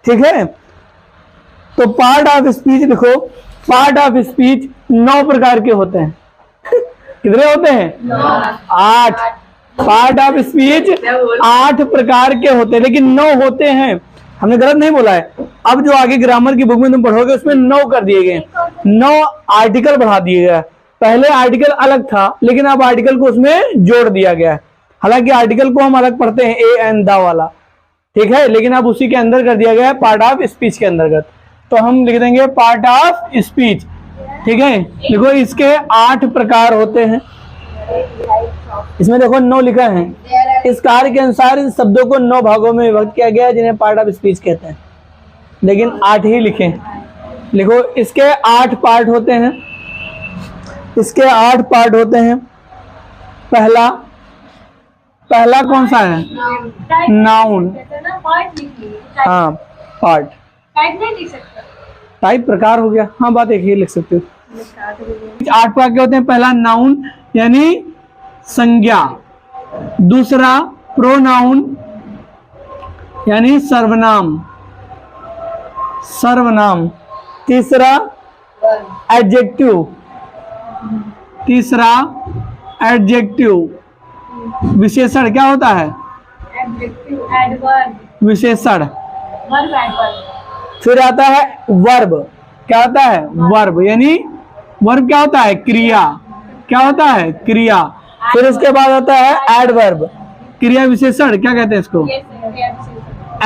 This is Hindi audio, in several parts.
ठीक है। तो पार्ट ऑफ स्पीच लिखो, पार्ट ऑफ स्पीच 9 प्रकार के होते हैं। कितने होते हैं? 8। पार्ट ऑफ स्पीच 8 प्रकार के होते हैं, लेकिन 9 होते हैं। हमने गलत नहीं बोला है। अब जो आगे ग्रामर की बुक में तुम पढ़ोगे उसमें 9 कर दिए गए, 9 आर्टिकल बढ़ा दिए गए। पहले आर्टिकल अलग था, लेकिन अब आर्टिकल को उसमें जोड़ दिया गया है। हालांकि आर्टिकल को हम अलग पढ़ते हैं, ए एन द वाला, ठीक है, लेकिन अब उसी के अंदर कर दिया गया है, पार्ट ऑफ स्पीच के अंतर्गत। तो हम लिख देंगे पार्ट ऑफ स्पीच, ठीक है। देखो इसके 8 प्रकार होते हैं। इसमें देखो 9 लिखा है। इस कार्य के अनुसार इन शब्दों को 9 भागों में विभक्त किया गया है, जिन्हें पार्ट ऑफ स्पीच कहते हैं, लेकिन 8 ही लिखे। लिखो इसके 8 पार्ट होते हैं। इसके 8 पार्ट होते हैं। पहला कौन सा है? नाउन। हाँ पार्ट, टाइप प्रकार हो गया। हाँ बात एक ही लिख सकते हो। 8 प्रकार के होते हैं। पहला नाउन यानी संज्ञा, दूसरा प्रोनाउन यानी सर्वनाम, तीसरा एडजेक्टिव, विशेषण क्या होता है? विशेषण। फिर आता है वर्ब। क्या होता है? वर्ब यानी वर्ब क्या होता है? क्रिया। क्या होता है? क्रिया। फिर उसके बाद आता है एडवर्ब, क्रिया विशेषण। क्या कहते हैं इसको?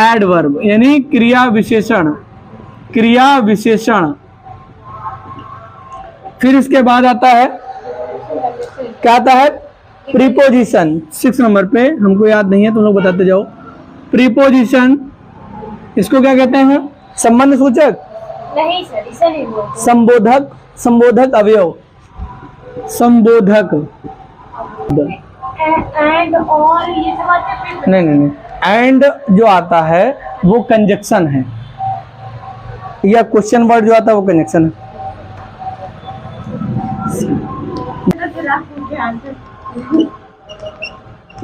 एडवर्ब यानी क्रिया विशेषण। फिर इसके बाद आता है, क्या आता है? प्रीपोजिशन। 6 नंबर पे, हमको याद नहीं है, तुम लोग बताते जाओ। प्रीपोजिशन, इसको क्या कहते हैं? संबंध सूचक? नहीं सर, इसे नहीं बोलते। संबोधक अवयव, संबोधक। एंड और ये सब आते हैं। नहीं, एंड जो आता है वो कंजक्शन है, या क्वेश्चन वर्ड जो आता है वो कंजक्शन है।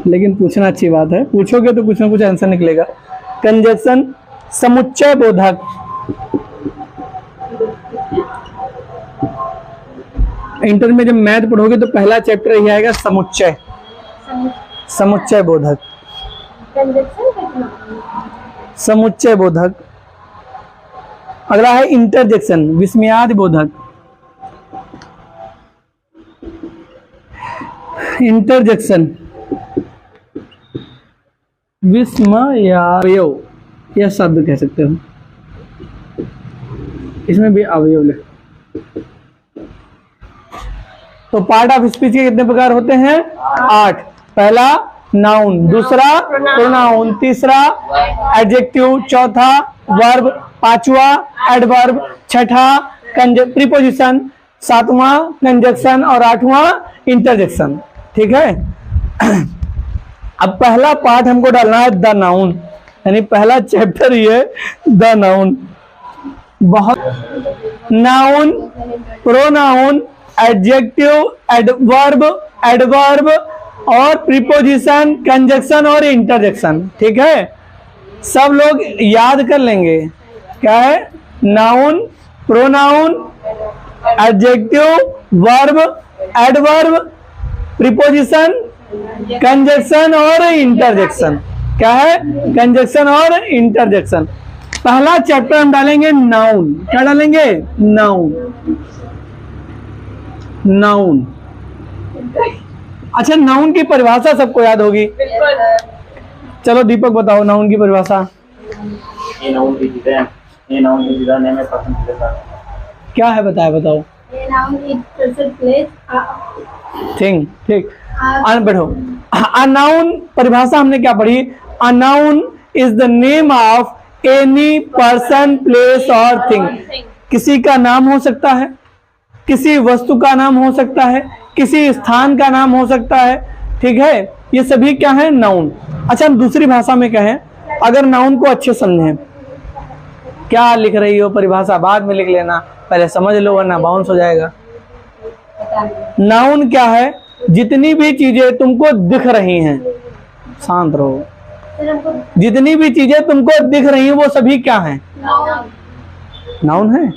लेकिन पूछना अच्छी बात है, पूछोगे तो कुछ ना कुछ आंसर निकलेगा। कंजक्शन, समुच्चय बोधक। इंटर में जब मैथ पढ़ोगे तो पहला चैप्टर यही आएगा, समुच्चय बोधक। समुच्चय बोधक। अगला है इंटरजेक्शन, विस्मयादि बोधक। इंटरजेक्शन, विस्मयावयव, यह शब्द कह सकते हो। इसमें भी अवयव ले। तो पार्ट ऑफ स्पीच के कितने प्रकार होते हैं? 8। पहला नाउन, दूसरा प्रोनाउन, तीसरा एडजेक्टिव, चौथा वर्ब, पांचवा एडवर्ब, छठा प्रीपोजिशन, सातवां कंजक्शन और 8वां इंटरजेक्शन। ठीक है। अब पहला पार्ट हमको डालना है द नाउन, यानी पहला चैप्टर ये द नाउन। बहुत नाउन, प्रोनाउन, एडजेक्टिव, एडवर्ब और प्रीपोजिशन, कंजक्शन और इंटरजेक्शन। ठीक है, सब लोग याद कर लेंगे। क्या है? Noun, pronoun, adjective, verb, adverb, preposition, conjunction और इंटरजेक्शन। क्या है? कंजक्शन और इंटरजेक्शन। पहला चैप्टर हम डालेंगे नाउन। क्या डालेंगे? नाउन। अच्छा, नाउन की परिभाषा सबको याद होगी। चलो दीपक बताओ नाउन की परिभाषा। क्या है बताओ। थिंग, ठीक। बैठो। अ नाउन परिभाषा हमने क्या पढ़ी? A noun is the name of any person, place और थिंग। किसी का नाम हो सकता है, किसी वस्तु का नाम हो सकता है, किसी स्थान का नाम हो सकता है। ठीक है, ये सभी क्या है? नाउन। अच्छा, हम दूसरी भाषा में कहें, अगर नाउन को अच्छे समझें, क्या लिख रही हो परिभाषा बाद में लिख लेना, पहले समझ लो वरना बाउंस हो जाएगा। नाउन क्या है? जितनी भी चीजें तुमको दिख रही हैं, शांत रहो, सर हमको जितनी भी चीजें तुमको दिख रही हैं वो सभी क्या हैं? नाउन नाउन है।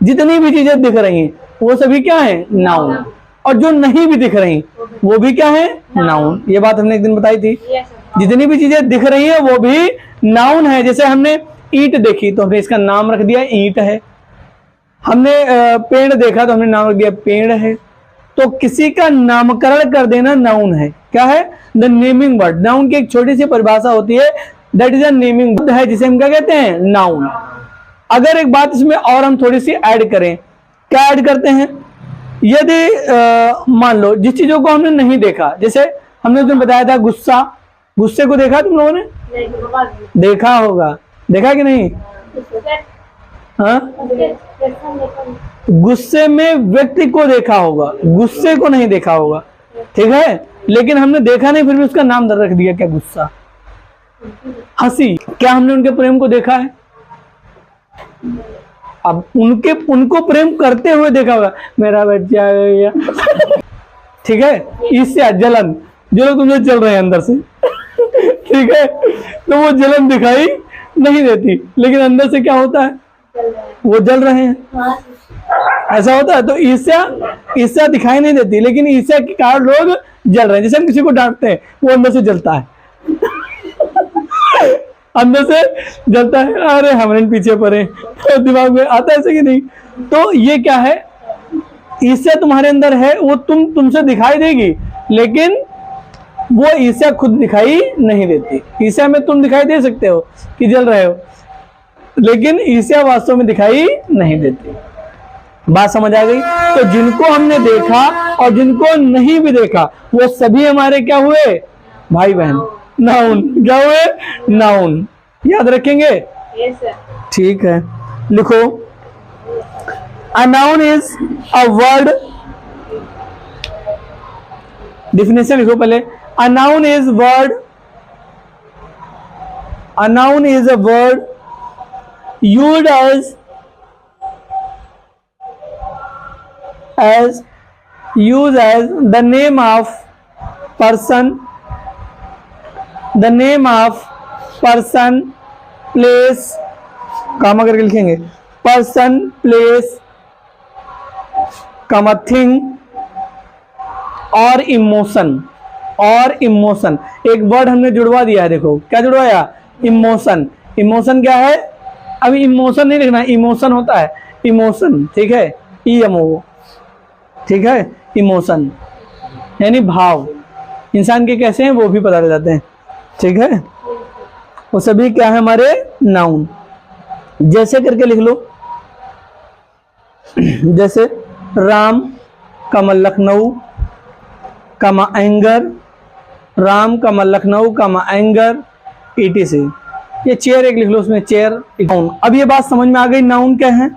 जितनी भी चीजें दिख रही हैं वो सभी क्या हैं? नाउन। और जो नहीं भी दिख रही वो भी क्या है? नाउन। ये बात हमने एक दिन बताई थी। यस सर जितनी भी चीजें दिख रही है वो भी नाउन है। जैसे हमने ईंट देखी तो हमने इसका नाम रख दिया ईंट है। हमने पेड़ देखा तो हमने नाम रख दिया पेड़ है। तो किसी का नामकरण कर देना नाउन है। क्या है? The naming word. नाउन की एक छोटी सी परिभाषा होती है, that is a naming word है, जिसे हम क्या कहते हैं? नाउन। अगर एक बात इसमें और हम थोड़ी सी ऐड करें, क्या ऐड करते हैं? यदि मान लो जिस चीजों को हमने नहीं देखा, जैसे हमने तुम्हें बताया था गुस्सा, गुस्से को देखा तुम लोगों ने? नहीं बाबा देखा होगा, देखा कि नहीं? हाँ, गुस्से में व्यक्ति को देखा होगा, गुस्से को नहीं देखा होगा, ठीक है? लेकिन हमने देखा नहीं, फिर भी उसका नाम रख दिया क्या? गुस्सा। हंसी, क्या हमने उनके प्रेम को देखा है? अब उनको प्रेम करते हुए देखा होगा, मेरा बच्चा गया ठीक है? इससे जलन, जो लोग तुमसे चल रहे हैं अंदर से ठीक है, तो वो जलन दिखाई नहीं देती, लेकिन अंदर से क्या होता है? वो जल रहे हैं, ऐसा होता है। तो ईर्ष्या दिखाई नहीं देती, लेकिन ईर्ष्या के कारण लोग जल रहे हैं। जैसे हम किसी को डांटते हैं, वो अंदर से जलता है अंदर से जलता है, अरे हमारे पीछे पड़े, तो दिमाग में आता है ऐसे कि नहीं? तो ये क्या है? ईर्ष्या तुम्हारे अंदर है, वो तुमसे दिखाई देगी, लेकिन वो ईर्ष्या खुद दिखाई नहीं देती। ईर्ष्या में तुम दिखाई दे सकते हो कि जल रहे हो, लेकिन ईर्ष्या वास्तव में दिखाई नहीं देती। बात समझ आ गई? तो जिनको हमने देखा और जिनको नहीं भी देखा, वो सभी हमारे क्या हुए? भाई बहन, नाउन। क्या हुए? नाउन। याद रखेंगे? यस सर ठीक है, लिखो। A noun is a word, definition लिखो पहले। A noun is word, a noun is a word used as the name of person, place, कामा करके लिखेंगे, person, place, कामा थिंग और इमोशन। एक वर्ड हमने जुड़वा दिया है, देखो क्या जुड़वाया? इमोशन। इमोशन क्या है? अभी इमोशन नहीं लिखना, इमोशन होता है इमोशन, ठीक है? ईएमओ, ठीक है? इमोशन यानी भाव। इंसान के कैसे हैं वो भी पता लग जाते हैं, ठीक है? वो सभी क्या है? हमारे नाउन। जैसे करके लिख लो, जैसे राम कमल लखनऊ कमा एंगर, राम कमल लखनऊ कमा एंगर, ETC। ये चेयर एक लिख लो, उसमें चेयर। नाउन। अब ये बात समझ में आ गई, नाउन क्या है?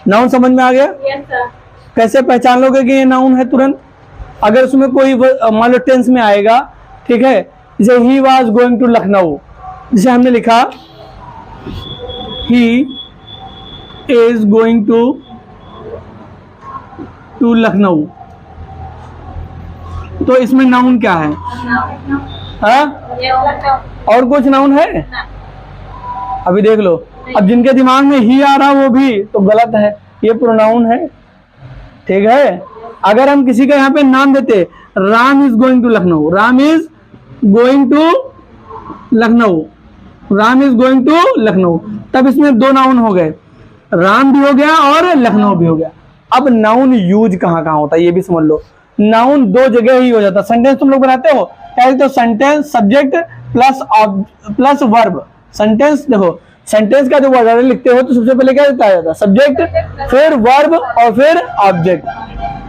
नाउन समझ में आ गया? यस सर कैसे पहचान लोगे कि ये नाउन है? तुरंत अगर उसमें कोई मान लो टेंस में आएगा, ठीक है? जैसे he was going to Lucknow, जैसे हमने लिखा he is going to Lucknow, तो इसमें नाउन क्या है? हाँ? और कुछ नाउन है? अभी देख लो। अब जिनके दिमाग में ही आ रहा वो भी तो गलत है, ये प्रोनाउन है, ठीक है? अगर हम किसी का यहाँ पे नाम देते, Ram is going to Lucknow, Ram is going to Lucknow, Ram is going to Lucknow, तब इसमें दो नाउन हो गए, राम भी हो गया और लखनऊ भी हो गया। अब नाउन यूज कहाँ कहाँ होता है ये भी समझ लो। नाउन दो जगह ही हो जाता है। सेंटेंस तुम लोग बनाते हो क्या? तो sentence subject plus verb. Sentence देखो, सेंटेंस का जो वर्ड लिखते हो तो सबसे पहले क्या लिखा जाता है? सब्जेक्ट, फिर वर्ब और फिर ऑब्जेक्ट।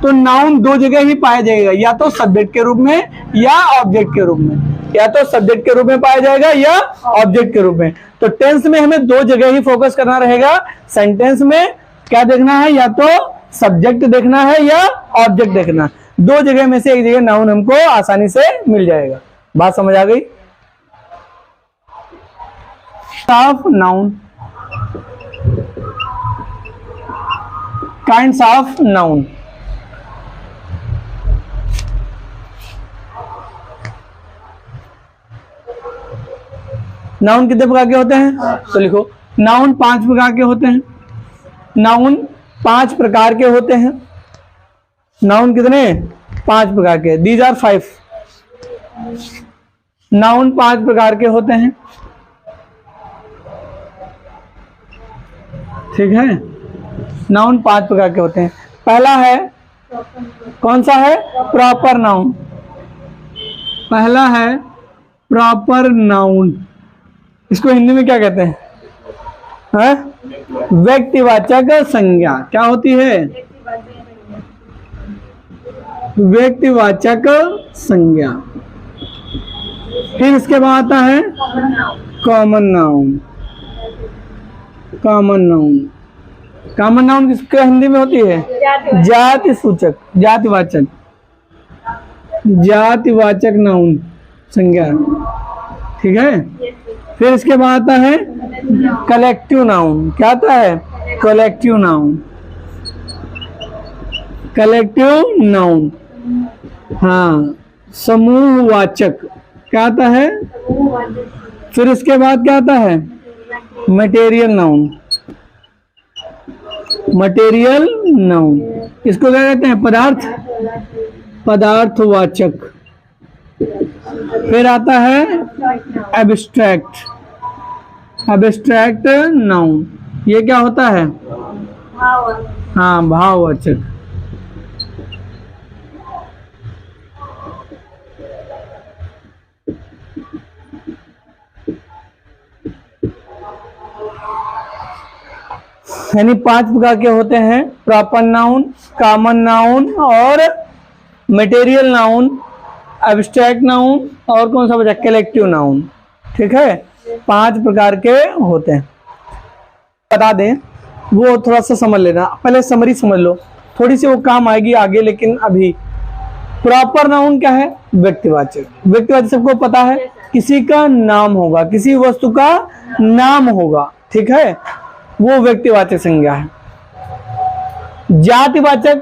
तो नाउन दो जगह ही पाया जाएगा, या तो सब्जेक्ट के रूप में या ऑब्जेक्ट के रूप में। या तो सब्जेक्ट के रूप में पाया जाएगा या ऑब्जेक्ट के रूप में। तो टेंस में हमें दो जगह ही फोकस करना रहेगा। सेंटेंस में क्या देखना है? या तो सब्जेक्ट देखना है या ऑब्जेक्ट देखना। दो जगह में से एक जगह नाउन हमको आसानी से मिल जाएगा। बात समझ आ गई? Of noun, kinds of noun. Noun कितने प्रकार के होते हैं? तो लिखो नाउन 5 प्रकार के होते हैं। नाउन 5 प्रकार के होते हैं। नाउन कितने? 5 प्रकार के। These are 5। नाउन 5 प्रकार के होते हैं, ठीक है। नाउन 5 प्रकार के होते हैं। पहला है, कौन सा है? Proper noun. पहला है प्रॉपर नाउन। इसको हिंदी में क्या कहते हैं? व्यक्तिवाचक संज्ञा। क्या होती है? व्यक्तिवाचक संज्ञा। फिर इसके बाद आता है common noun. Common noun, common noun किसका हिंदी में होती है? जाति सूचक, जातिवाचक, जातिवाचक नाउन संज्ञा, ठीक है। फिर इसके बाद आता है कलेक्टिव नाउन। क्या आता है? Collective noun. कलेक्टिव नाउन, हाँ, समूहवाचक। क्या आता है? फिर इसके बाद क्या आता है? Material noun. मटेरियल नाउन, इसको क्या कहते हैं? पदार्थ, पदार्थवाचक। फिर आता है एब्स्ट्रैक्ट, एब्स्ट्रैक्ट नाउन। ये क्या होता है? हाँ, भाववाचक। यानी 5 प्रकार के होते हैं। प्रॉपर नाउन, कॉमन नाउन और मटेरियल नाउन, एब्स्ट्रैक्ट नाउन और कौन सा बचा? कलेक्टिव नाउन, ठीक है। 5 प्रकार के होते हैं। बता दें, वो थोड़ा सा समझ लेना। पहले समरी समझ लो, थोड़ी सी वो काम आएगी आगे, लेकिन अभी प्रॉपर नाउन क्या है? व्यक्तिवाचक। व्यक्तिवाचक सबको पता है, किसी का नाम होगा, किसी वस्तु का नाम होगा, ठीक है, वो व्यक्तिवाचक संज्ञा है। जातिवाचक,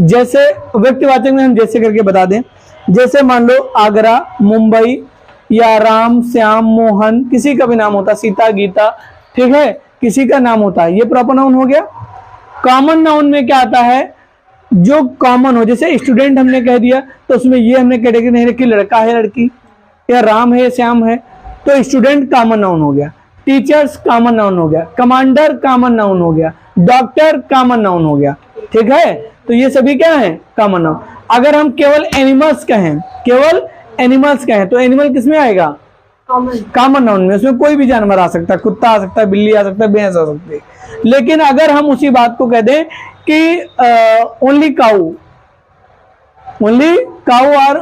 जैसे व्यक्तिवाचक में हम जैसे करके बता दें, जैसे मान लो आगरा, मुंबई या राम, श्याम, मोहन, किसी का भी नाम होता, सीता, गीता, ठीक है, किसी का नाम होता है, ये प्रॉपर नाउन हो गया। कॉमन नाउन में क्या आता है? जो कॉमन हो, जैसे स्टूडेंट हमने कह दिया तो उसमें ये हमने कैटेगरी नहीं रखी, लड़का है, लड़की, या राम है, श्याम है, तो स्टूडेंट कॉमन नाउन हो गया। टीचर्स कॉमन नाउन हो गया। कमांडर कॉमन नाउन हो गया। डॉक्टर कॉमन नाउन हो गया, ठीक है। तो ये सभी क्या है? Common noun. अगर हम केवल एनिमल्स कहें, केवल एनिमल्स कहें, तो एनिमल किस में आएगा? कॉमन नाउन में। उसमें कोई भी जानवर आ सकता है, कुत्ता आ सकता है, बिल्ली आ सकता है, भैंस आ सकती है। लेकिन अगर हम उसी बात को कह दें कि only cow, only cow or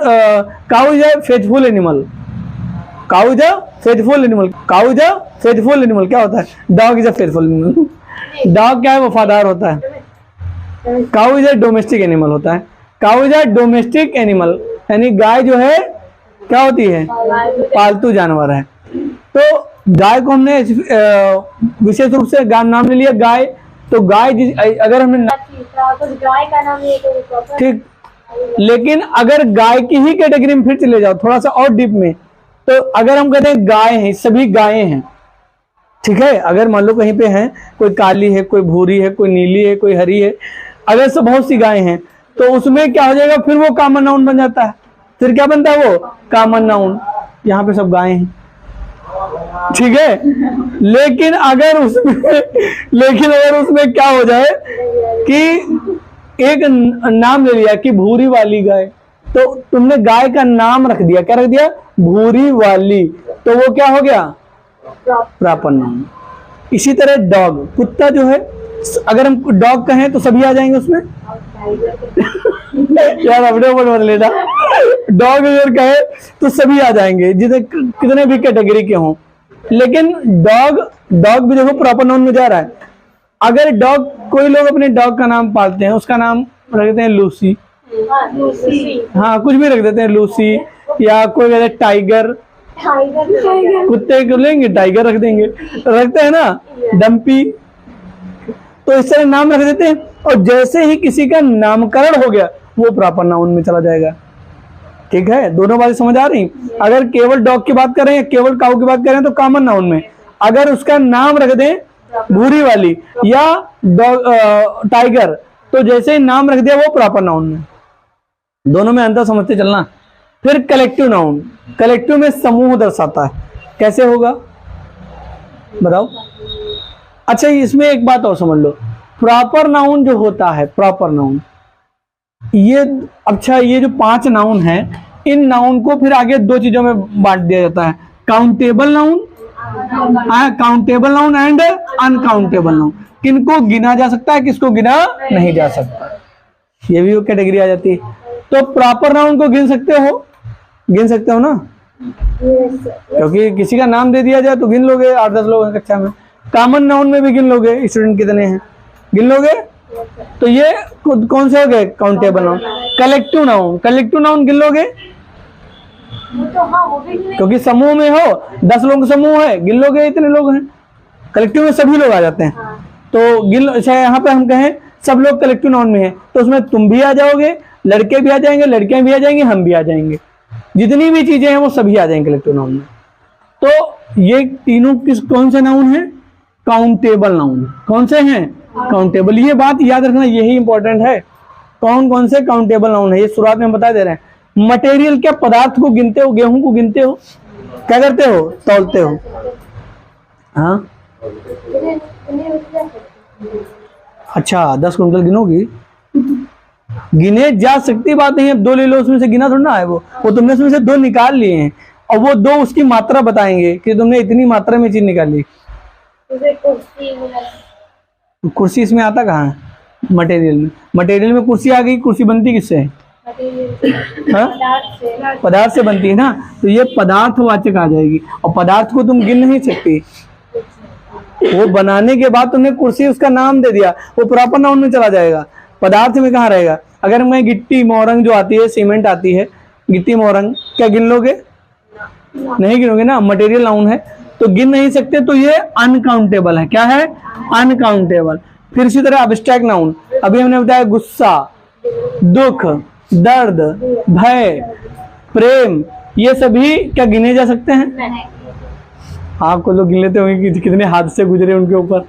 cow is a faithful animal, cow is a faithful animal, cow is a faithful animal, क्या होता है? Dog is a faithful animal. Dog क्या है? वफादार होता है। Cow is a domestic animal होता है। Cow is a domestic animal, यानी गाय जो है क्या होती है? पालतू जानवर है। तो गाय को हमने विशेष रूप से नाम ले लिया गाय, तो गाय अगर हमने गाय का नाम ये ठीक, लेकिन अगर गाय की ही कैटेगरी में फिर चले जाओ थोड़ा सा और डीप में, तो अगर हम कहते हैं गाय हैं, सभी गायें हैं, ठीक है। अगर मान लो कहीं पे हैं, कोई काली है, कोई भूरी है, कोई नीली है, कोई हरी है, अगर सब बहुत सी गायें हैं, तो उसमें क्या हो जाएगा? फिर वो कॉमन नाउन बन जाता है। फिर क्या बनता है? वो कॉमन नाउन। यहाँ पे सब गायें हैं, ठीक है। लेकिन अगर उसमें क्या हो जाए कि एक नाम ले लिया कि भूरी वाली गाय, तो तुमने गाय का नाम रख दिया, क्या रख दिया? भूरी वाली, तो वो क्या हो गया? Proper noun. इसी तरह डॉग, कुत्ता जो है, अगर हम डॉग कहें तो सभी आ जाएंगे उसमें। यार अपने ऊपर मत लेना। डॉग अगर कहे तो सभी आ जाएंगे, जितने कितने भी कैटेगरी के हों। लेकिन डॉग भी देखो प्रॉपर नाउन में जा रहा है। अगर डॉग, कोई लोग अपने डॉग का नाम पालते हैं, उसका नाम रख देते हैं लूसी, हाँ कुछ भी रख देते हैं, लूसी, या कोई कहते हैं टाइगर, कुत्ते को लेंगे टाइगर रख देंगे, रखते हैं ना, डम्पी, तो इस तरह नाम रख देते हैं। और जैसे ही किसी का नामकरण हो गया, वो प्रॉपर नाउन में चला जाएगा। ठीक है, दोनों बातें समझ आ रही। अगर केवल डॉग की बात करें या केवल काऊ की बात करें तो कॉमन नाउन में अगर उसका नाम रख दें भूरी वाली या टाइगर, तो जैसे ही नाम रख दिया वो प्रॉपर नाउन में। दोनों में अंतर समझते चलना। फिर कलेक्टिव नाउन, कलेक्टिव में समूह दर्शाता है, कैसे होगा बताओ। अच्छा इसमें एक बात और समझ लो, प्रॉपर नाउन जो होता है, प्रॉपर नाउन ये, अच्छा ये जो 5 नाउन है, इन नाउन को फिर आगे 2 चीजों में बांट दिया जाता है, countable noun, countable noun and uncountable noun. किनको गिना जा सकता है, किसको गिना नहीं जा सकता, ये भी कैटेगरी आ जाती है। तो प्रॉपर नाउन को गिन सकते हो ना, क्योंकि किसी का नाम दे दिया जाए तो गिन लोगे, 8-10 लोग हैं कक्षा में। कॉमन नाउन में भी गिन लोगे, स्टूडेंट कितने हैं गिन लोगे। तो ये कौन से हो गए काउंटेबल नाउन। कलेक्टिव नाउन गिन लोगे, क्योंकि समूह में हो, 10 लोगों का समूह है, गिन लोगे इतने लोग हैं। कलेक्टिव में सभी लोग आ जाते हैं, तो गिन, अच्छा यहाँ पे हम कहें सब लोग कलेक्टिव नाउन में है, तो उसमें तुम भी आ जाओगे, लड़के भी आ जाएंगे, लड़कियां भी आ जाएंगी, हम भी आ जाएंगे, जितनी भी चीजें हैं वो सभी आ जाएंगे कलेक्टिव नाउन में। तो ये तीनों कौन से नाउन है, काउंटेबल नाउन। कौन से हैं, काउंटेबल। ये बात याद रखना, यही इंपॉर्टेंट है, कौन से काउंटेबल नाउन है, ये शुरुआत में बता दे रहे हैं। मटेरियल क्या, पदार्थ को गिनते हो, गेहूं को गिनते हो, क्या करते हो, तौलते हो। हाँ अच्छा 10 कुंटल गिनोगी, गिने जा सकती बात नहीं है, 2 ले लो, उसमें से गिना थोड़ा ना है, वो तुमने उसमें से 2 निकाल लिए हैं और वो 2 उसकी मात्रा बताएंगे कि तुमने इतनी मात्रा में चीज निकाली। कुर्सी इसमें आता कहाँ है, मटेरियल में कुर्सी आ गई, कुर्सी बनती किससे है, पदार्थ से बनती है ना, तो ये पदार्थवाचक आ जाएगी। और पदार्थ को तुम गिन नहीं सकती, वो बनाने के बाद तुमने कुर्सी उसका नाम दे दिया, वो प्रॉपर नाउन में चला जाएगा, पदार्थ में कहाँ रहेगा। अगर मैं गिट्टी मोरंग जो आती है, सीमेंट आती है, गिट्टी मोरंग, क्या गिन लोगे, नहीं गिनोगे ना, मटेरियल नाउन है तो गिन नहीं सकते, तो ये अनकाउंटेबल है। क्या है, अनकाउंटेबल। फिर इसी तरह अब्स्ट्रैक्ट नाउन, अभी हमने बताया गुस्सा, दुख, दर्द, भय, प्रेम, ये सभी क्या गिने जा सकते हैं। आपको लोग गिन लेते होंगे कि कितने हादसे गुजरे उनके ऊपर,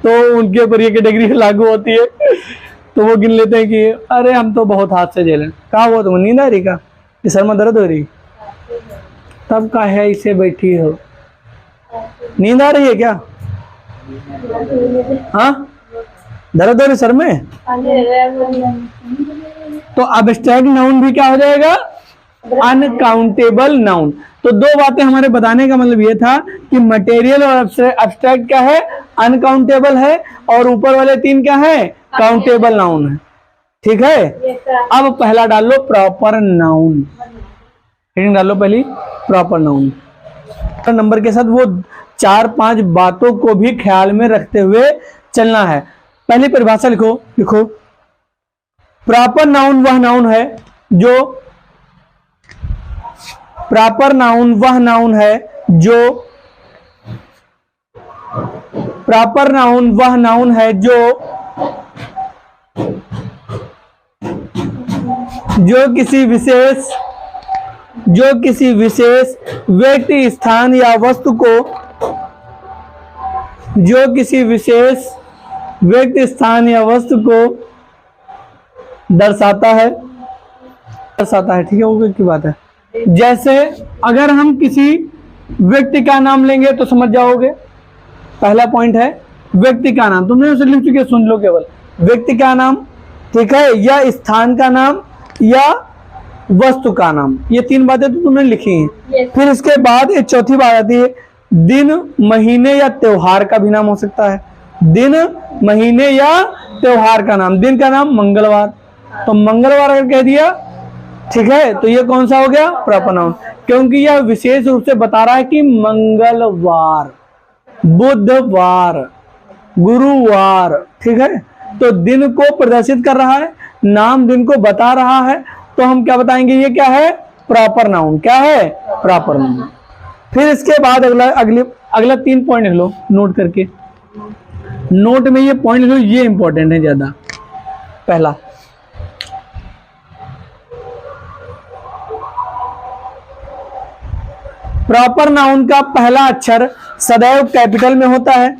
तो उनके ऊपर ये कैटेगरी लागू होती है, तो वो गिन लेते हैं कि अरे हम तो बहुत हादसे झेले। कहा हुआ तुम, नींद आ रही का, सर में दर्द हो रही, तब का है इसे बैठी हो, नींद आ रही है क्या, हाँ दर्द हो रही सर में। तो अब्स्ट्रैक्ट नाउन भी क्या हो जाएगा, अनकाउंटेबल नाउन। तो 2 बातें हमारे बताने का मतलब ये था कि मटेरियल और अब्स्ट्रैक्ट क्या है, अनकाउंटेबल है, और ऊपर वाले 3 क्या है, काउंटेबल नाउन है। ठीक है, अब पहला डाल लो प्रॉपर नाउन, हेडिंग डाल लो पहली प्रॉपर नाउन। नंबर के साथ वो 4-5 बातों को भी ख्याल में रखते हुए चलना है। पहली परिभाषा लिखो, प्रॉपर नाउन वह नाउन है जो, प्रॉपर नाउन वह नाउन है जो, प्रॉपर नाउन वह नाउन है जो किसी विशेष व्यक्ति, स्थान या वस्तु को, जो किसी विशेष व्यक्ति, स्थान या वस्तु को दर्शाता है। ठीक है, वो की बात है। जैसे अगर हम किसी व्यक्ति का नाम लेंगे तो समझ जाओगे, पहला पॉइंट है व्यक्ति का नाम, तुमने उसे लिख चुके, सुन लो केवल व्यक्ति का नाम, ठीक है, या स्थान का नाम या वस्तु का नाम, ये 3 बातें तो तुमने लिखी हैं। फिर इसके बाद एक चौथी बात आती है, दिन, महीने या त्योहार का भी नाम हो सकता है। दिन, महीने या त्योहार का नाम, दिन का नाम मंगलवार, तो मंगलवार अगर कह दिया, ठीक है, तो ये कौन सा हो गया, प्रॉपर नाउन, क्योंकि यह विशेष रूप से बता रहा है कि मंगलवार, बुधवार, गुरुवार, ठीक है, तो दिन को प्रदर्शित कर रहा है, नाम दिन को बता रहा है, तो हम क्या बताएंगे, ये क्या है, प्रॉपर नाउन। क्या है, प्रॉपर नाउन। फिर इसके बाद अगला 3 पॉइंट लिख लो नोट करके, नोट में ये पॉइंट लिख लो, ये इंपॉर्टेंट है ज्यादा। पहला, प्रॉपर नाउन का पहला अक्षर सदैव कैपिटल में होता है।